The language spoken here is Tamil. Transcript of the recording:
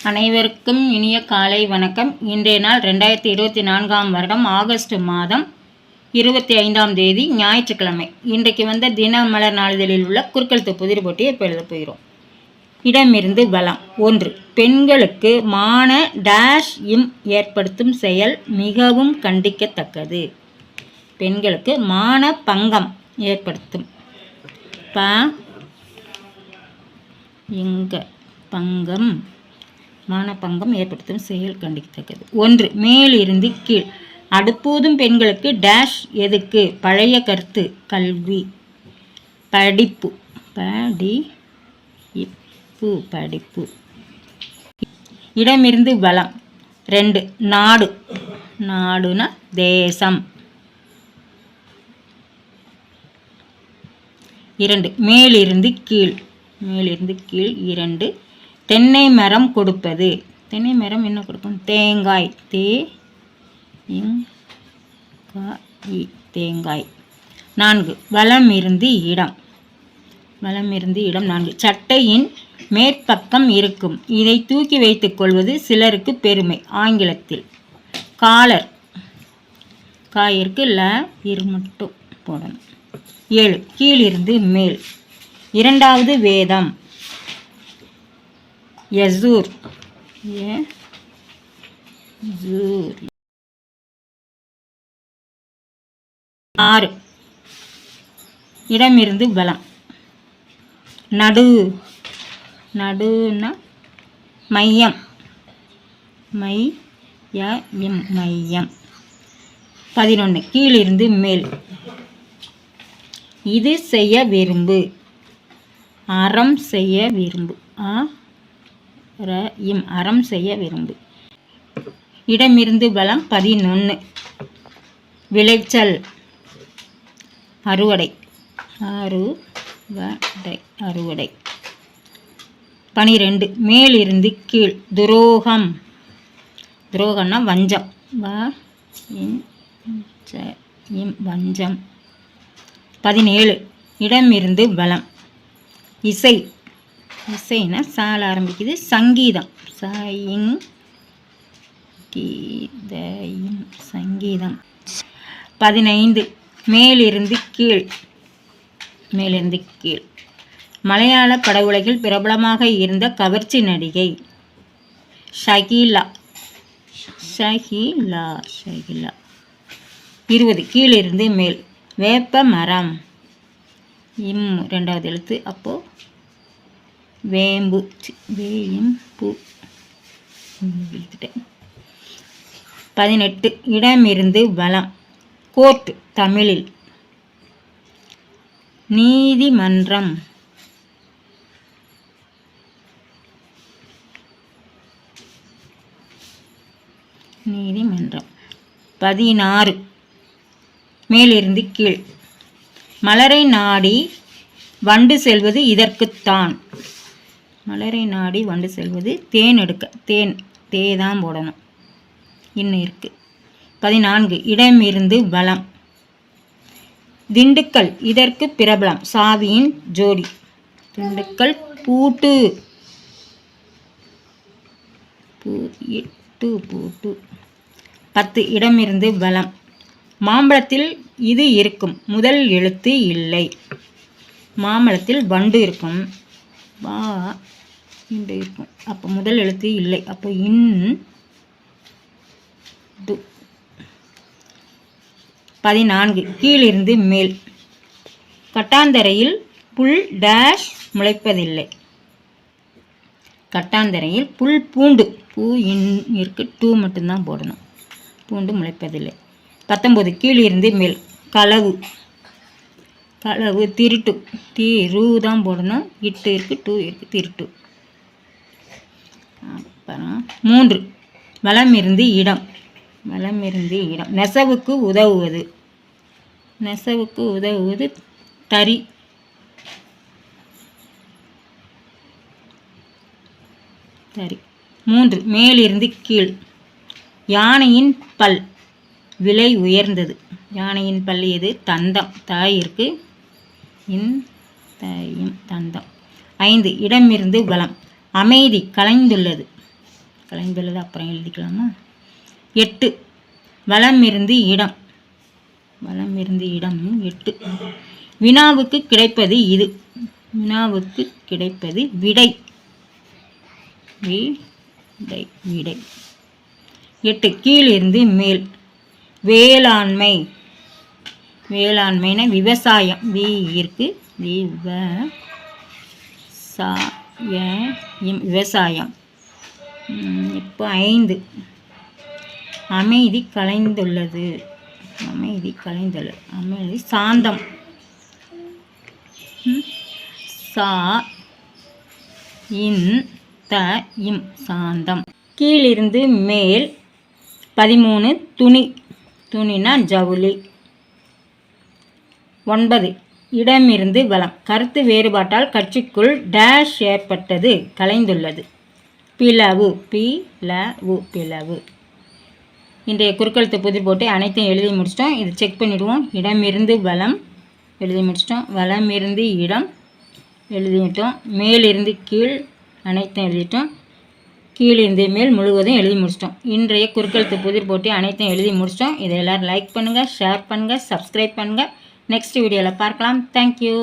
அனைவருக்கும் இனிய காலை வணக்கம். இன்றைய நாள் 2024ஆம் வருடம் ஆகஸ்ட் மாதம் 25ஆம் தேதி ஞாயிற்றுக்கிழமை. இன்றைக்கு வந்த தினமலர் நாளிதழில் உள்ள குறுக்கெழுத்து புதிர் போட்டியை இப்போ எழுத போகிறோம். இடமிருந்து பலம். 1. பெண்களுக்கு மான டேஷ் இம் ஏற்படுத்தும் செயல் மிகவும் கண்டிக்கத்தக்கது. பெண்களுக்கு மான பங்கம் ஏற்படுத்தும் பங்கம் மானபங்கம் ஏற்படுத்தும் செயல் கண்டிக்கத்தக்கது. 1. மேலிருந்து கீழ். அடுப்பூதும் பெண்களுக்கு டேஷ் எதுக்கு? பழைய கருத்து கல்வி படிப்பு படிப்பு. இடமிருந்து பலம். 2. நாடு. நாடுனா தேசம். 2. மேலிருந்து கீழ். மேலிருந்து கீழ். 2. தென்னை மரம் கொடுப்பது. தென்னை மரம் என்ன கொடுக்கும்? தேங்காய் தேங்காய். 4. வலம் இருந்து இடம். வலம் இருந்து இடம். 4. சட்டையின் மேற்பக்கம் இருக்கும். இதை தூக்கி வைத்துக் கொள்வது சிலருக்கு பெருமை. ஆங்கிலத்தில் காலர். காயிற்கு இரு மட்டும் போடணும். 7. கீழிருந்து மேல். 2வது வேதம் யசூர். 6. இடமிருந்து பலம். நடு. நடுன்னா மையம். மையம். 11. கீழிருந்து மேல். இது செய்ய விரும்பு. அறம் செய்ய விரும்பு. அறம் செய்ய விரும்பு. இடமிருந்து பலம். 11. விளைச்சல் அறுவடை. அறுவடை. 12. மேலிருந்து கீழ். துரோகம். துரோகம்னா வஞ்சம். வஞ்சம். 17. இடமிருந்து பலம். இசை. இசைனா சால ஆரம்பிக்குது. சங்கீதம். சங்கீதம். 15. மேலிருந்து கீழ். மேலிருந்து கீழ். மலையாள படவுலகில் பிரபலமாக இருந்த கவர்ச்சி நடிகை ஷகிலா. 20. கீழிருந்து மேல். வேப்ப மரம். 2வது எழுத்து. அப்போ வேம்பு. வேம்பு. 18. இடமிருந்து பலம். கோர்ட் தமிழில். நீதிமன்றம். நீதிமன்றம். 16. மேலிருந்து கீழ். மலரை நாடி வண்டு செல்வது இதற்குத்தான். மலரை நாடி வண்டு செல்வது தேன் எடுக்க. தே தான் போடணும். இன்னும் இருக்கு. 14. இடமிருந்து பலம். திண்டுக்கல் இதற்கு பிரபலம். சாவியின் ஜோடி. திண்டுக்கல் பூட்டு. பூட்டு. 10. இடமிருந்து பலம். மாம்பழத்தில் இது இருக்கும். முதல் எழுத்து இல்லை. மாம்பழத்தில் வண்டு இருக்கும். இருக்கும். அப்போ முதல் எழுத்து இல்லை. அப்போ 14. கீழிருந்து மேல். கட்டாந்தரையில் புல் டேஷ் முளைப்பதில்லை. கட்டாந்தரையில் புல் பூண்டு. பூ இருக்கு. 2 மட்டும்தான் போடணும். பூண்டு முளைப்பதில்லை. 19. கீழிருந்து மேல். களவு. களவு திருட்டு. ரூ தான் போடணும். இட்டு இருக்கு. 2 இருக்கு. திருட்டு. அப்புறம் 3. வலமிருந்து இடம். வலமிருந்து இடம். நெசவுக்கு உதவுவது. நெசவுக்கு உதவுவது தறி. தறி. 3. மேலிருந்து கீழ். யானையின் பல். விலை உயர்ந்தது. யானையின் பல் எது? தந்தம். தாயிற்கு தந்தம். 5. இடமிருந்து பலம். அமைதி கலைந்துள்ளது. கலைந்துள்ளது அப்புறம் எழுதிக்கலாமா. 8 வலம் இருந்து இடம். வலம் இருந்து இடம் 8. வினாவுக்கு கிடைப்பது இது. வினாவுக்கு கிடைப்பது விடை. விடை விடை. 8 கீழிருந்து மேல். வேளாண்மை. வேளாண்மைனா விவசாயம். விவசாயம். இப்போ 5 அமைதி கலைந்துள்ளது. அமைதி கலைந்துள்ளது. அமைதி சாந்தம். சாந்தம். கீழிருந்து மேல் 13 துணி. துணினா ஜவுளி. 9 இடமிருந்து வலம். கருத்து வேறுபாட்டால் கட்சிக்குள் டேஷ் ஏற்பட்டது கலைந்துள்ளது. பிளவு. பிளவு. இன்றைய குறுக்கெழுத்து புதிர் போட்டு அனைத்தையும் எழுதி முடிச்சிட்டோம். இது செக் பண்ணிவிடுவோம். இடமிருந்து வலம் எழுதி முடிச்சிட்டோம். வலம் இருந்து இடம் எழுதிட்டோம். மேலிருந்து கீழ் அனைத்தும் எழுதிட்டோம். கீழிருந்து மேல் முழுவதும் எழுதி முடிச்சிட்டோம். இன்றைய குறுக்கெழுத்து புதிர் போட்டு அனைத்தையும் எழுதி முடிச்சிட்டோம். இதை எல்லோரும் லைக் பண்ணுங்கள், ஷேர் பண்ணுங்கள், சப்ஸ்கிரைப் பண்ணுங்கள். நெக்ஸ்ட் வீடியோவில் பார்க்கலாம். தேங்க்யூ.